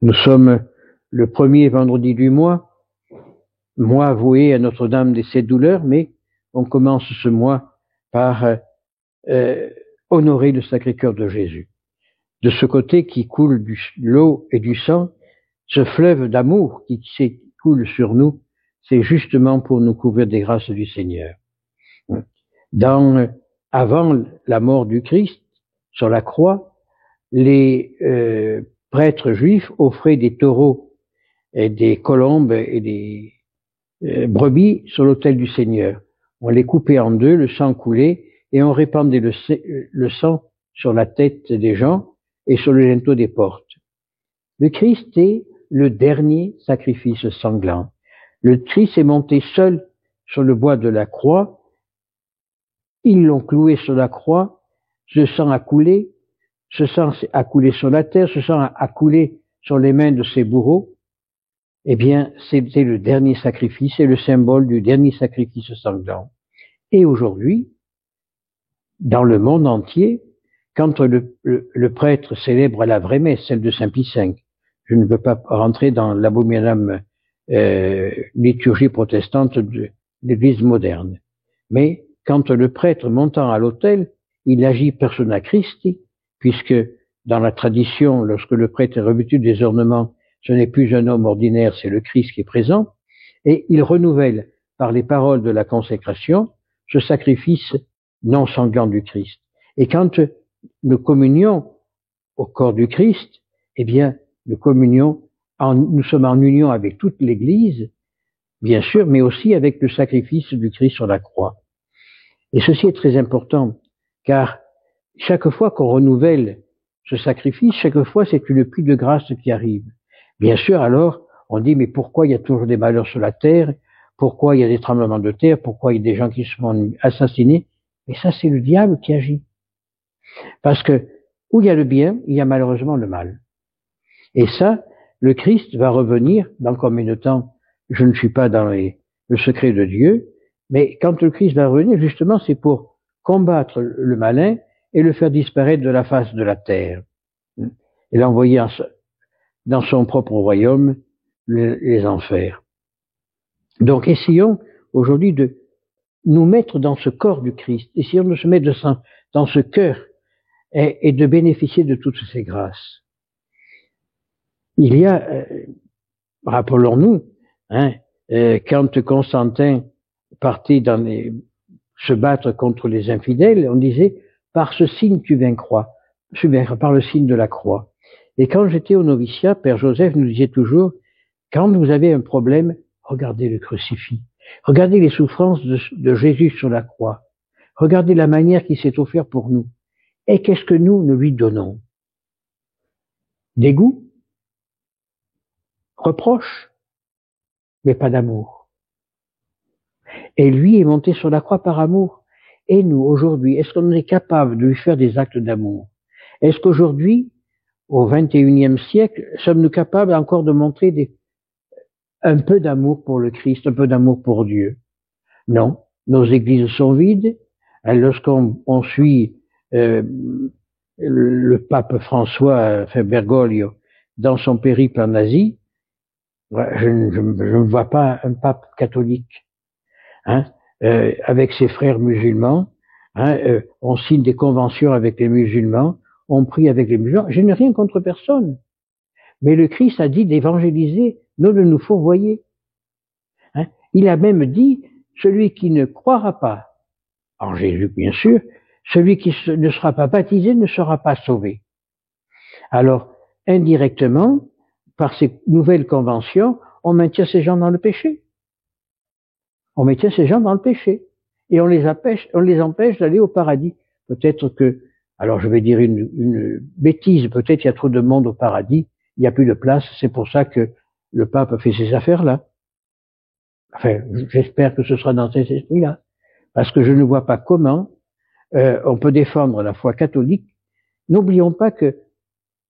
Nous sommes le premier vendredi du mois voué à Notre-Dame de ses douleurs, mais on commence ce mois par honorer le Sacré-Cœur de Jésus. De ce côté qui coule l'eau et du sang, ce fleuve d'amour qui s'écoule sur nous, c'est justement pour nous couvrir des grâces du Seigneur. Avant la mort du Christ, sur la croix, les prêtres juifs offraient des taureaux et des colombes et des brebis sur l'autel du Seigneur. On les coupait en deux, le sang coulait, et on répandait le sang sur la tête des gens et sur le linteau des portes. Le Christ est le dernier sacrifice sanglant. Le Christ est monté seul sur le bois de la croix. Ils l'ont cloué sur la croix. Ce sang a coulé. Ce sang a coulé sur la terre. Ce sang a coulé sur les mains de ses bourreaux. Eh bien, c'était le dernier sacrifice, c'est le symbole du dernier sacrifice sanglant. Et aujourd'hui, dans le monde entier, quand le prêtre célèbre la vraie messe, celle de Saint Pie V, je ne veux pas rentrer dans l'abominable liturgie protestante de l'Église moderne, mais quand le prêtre montant à l'autel, il agit persona Christi, puisque dans la tradition, lorsque le prêtre est revêtu des ornements, ce n'est plus un homme ordinaire, c'est le Christ qui est présent, et il renouvelle par les paroles de la consécration ce sacrifice non sanglant du Christ. Et quand nous communions au corps du Christ, eh bien, nous sommes en union avec toute l'Église, bien sûr, mais aussi avec le sacrifice du Christ sur la croix. Et ceci est très important, car chaque fois qu'on renouvelle ce sacrifice, chaque fois c'est une pluie de grâce qui arrive. Bien sûr, alors, on dit, mais pourquoi il y a toujours des malheurs sur la terre? Pourquoi il y a des tremblements de terre? Pourquoi il y a des gens qui se font assassiner? Et ça, c'est le diable qui agit. Parce que, où il y a le bien, il y a malheureusement le mal. Et ça, le Christ va revenir, dans combien de temps? Je ne suis pas dans le secret de Dieu, mais quand le Christ va revenir, justement, c'est pour combattre le malin et le faire disparaître de la face de la terre. Et l'envoyer dans son propre royaume, les enfers. Donc, essayons aujourd'hui de nous mettre dans ce corps du Christ, essayons de se mettre dans ce cœur et de bénéficier de toutes ces grâces. Il y a, rappelons-nous, quand Constantin partait se battre contre les infidèles, on disait, par ce signe tu vaincras, par le signe de la croix. Et quand j'étais au noviciat, Père Joseph nous disait toujours, quand vous avez un problème, regardez le crucifix. Regardez les souffrances de Jésus sur la croix. Regardez la manière qu'il s'est offert pour nous. Et qu'est-ce que nous lui donnons? Dégoût? Reproche? Mais pas d'amour. Et lui est monté sur la croix par amour. Et nous, aujourd'hui, est-ce qu'on est capable de lui faire des actes d'amour? Est-ce qu'aujourd'hui, au XXIe siècle, sommes-nous capables encore de montrer un peu d'amour pour le Christ, un peu d'amour pour Dieu? Non, nos églises sont vides. Lorsqu'on suit le pape François Bergoglio dans son périple en Asie, je ne vois pas un pape catholique. Avec ses frères musulmans, on signe des conventions avec les musulmans, on prie avec les musulmans. Je n'ai rien contre personne. Mais le Christ a dit d'évangéliser, non de nous fourvoyer. Il a même dit, celui qui ne croira pas en Jésus, bien sûr, celui qui ne sera pas baptisé ne sera pas sauvé. Alors, indirectement, par ces nouvelles conventions, on maintient ces gens dans le péché. On maintient ces gens dans le péché. Et on les empêche d'aller au paradis. Peut-être que, alors je vais dire une bêtise, peut-être il y a trop de monde au paradis, il n'y a plus de place, c'est pour ça que le pape a fait ces affaires-là. Enfin, j'espère que ce sera dans cet esprit-là. Parce que je ne vois pas comment on peut défendre la foi catholique. N'oublions pas que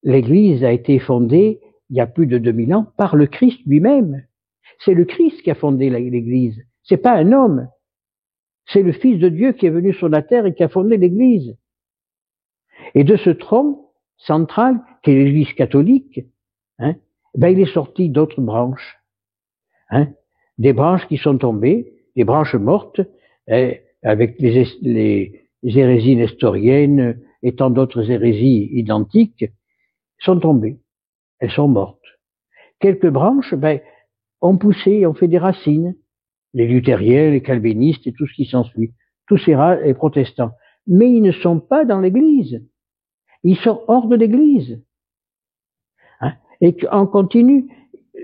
l'Église a été fondée il y a plus de 2000 ans par le Christ lui-même. C'est le Christ qui a fondé l'Église. C'est pas un homme. C'est le Fils de Dieu qui est venu sur la terre et qui a fondé l'Église. Et de ce tronc central, qui est l'Église catholique, ben, il est sorti d'autres branches, hein, des branches qui sont tombées, des branches mortes, avec les hérésies nestoriennes et tant d'autres hérésies identiques, sont tombées. Elles sont mortes. Quelques branches, ben, ont poussé, ont fait des racines. Les luthériens, les calvinistes et tout ce qui s'ensuit. Tous ces les protestants. Mais ils ne sont pas dans l'Église. Ils sont hors de l'Église. Hein? Et en continu,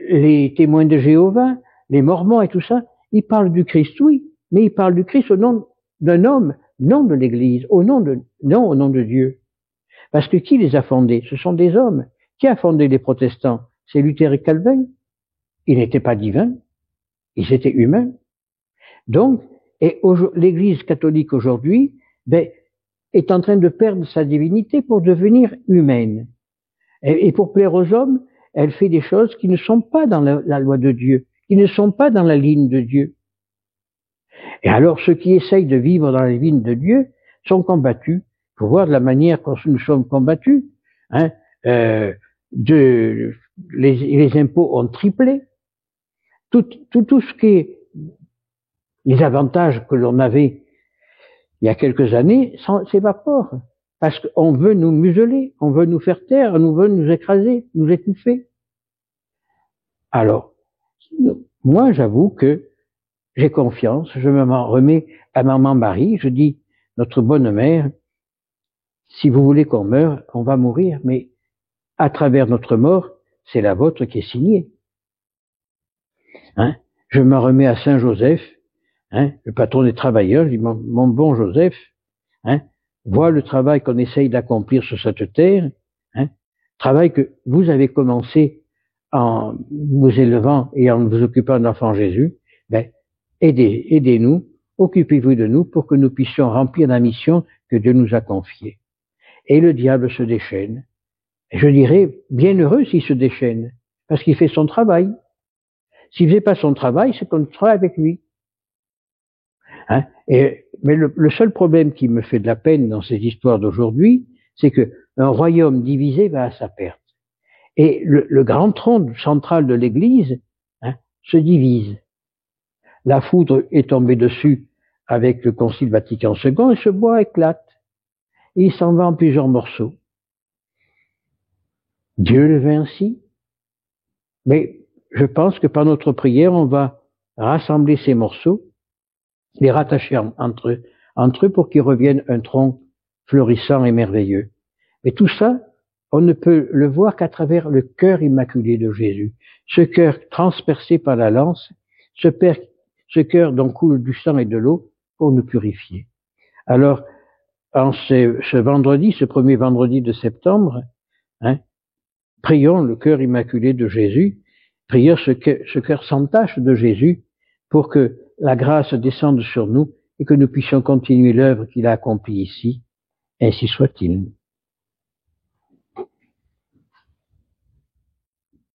les témoins de Jéhovah, les Mormons et tout ça, ils parlent du Christ, oui, mais ils parlent du Christ au nom d'un homme, non de l'Église, non au nom de Dieu. Parce que qui les a fondés? Ce sont des hommes. Qui a fondé les protestants? C'est Luther et Calvin. Ils n'étaient pas divins, ils étaient humains. Donc, l'Église catholique aujourd'hui, ben, est en train de perdre sa divinité pour devenir humaine. Et pour plaire aux hommes, elle fait des choses qui ne sont pas dans la loi de Dieu, qui ne sont pas dans la ligne de Dieu. Et alors, ceux qui essayent de vivre dans la ligne de Dieu sont combattus. Il faut voir de la manière dont nous sommes combattus. Hein, les impôts ont triplé. Tout ce qui est les avantages que l'on avait il y a quelques années s'évaporent. Parce qu'on veut nous museler, on veut nous faire taire, on veut nous écraser, nous étouffer. Alors, moi, j'avoue que j'ai confiance, je me remets à maman Marie, je dis, notre bonne mère, si vous voulez qu'on meure, on va mourir, mais à travers notre mort, c'est la vôtre qui est signée. Hein? Je me remets à Saint Joseph, hein, le patron des travailleurs, je dis, mon bon Joseph, hein, vois le travail qu'on essaye d'accomplir sur cette terre, hein, travail que vous avez commencé en vous élevant et en vous occupant de l'enfant Jésus, ben, aidez-nous, occupez-vous de nous pour que nous puissions remplir la mission que Dieu nous a confiée. Et le diable se déchaîne. Et je dirais, bien heureux s'il se déchaîne, parce qu'il fait son travail. S'il ne faisait pas son travail, c'est qu'on travaille avec lui. Hein? Mais le seul problème qui me fait de la peine dans ces histoires d'aujourd'hui, c'est que un royaume divisé va à sa perte. Et le grand tronc central de l'Église, hein, se divise. La foudre est tombée dessus avec le Concile Vatican II et ce bois éclate. Et il s'en va en plusieurs morceaux. Dieu le veut ainsi. Mais je pense que par notre prière, on va rassembler ces morceaux, les rattacher entre eux pour qu'ils reviennent un tronc florissant et merveilleux. Mais tout ça, on ne peut le voir qu'à travers le cœur immaculé de Jésus. Ce cœur transpercé par la lance, ce cœur dont coule du sang et de l'eau pour nous purifier. Alors, en ce vendredi, ce premier vendredi de septembre, hein, prions le cœur immaculé de Jésus, prions ce cœur sans tache de Jésus pour que la grâce descende sur nous et que nous puissions continuer l'œuvre qu'il a accomplie ici. Ainsi soit-il.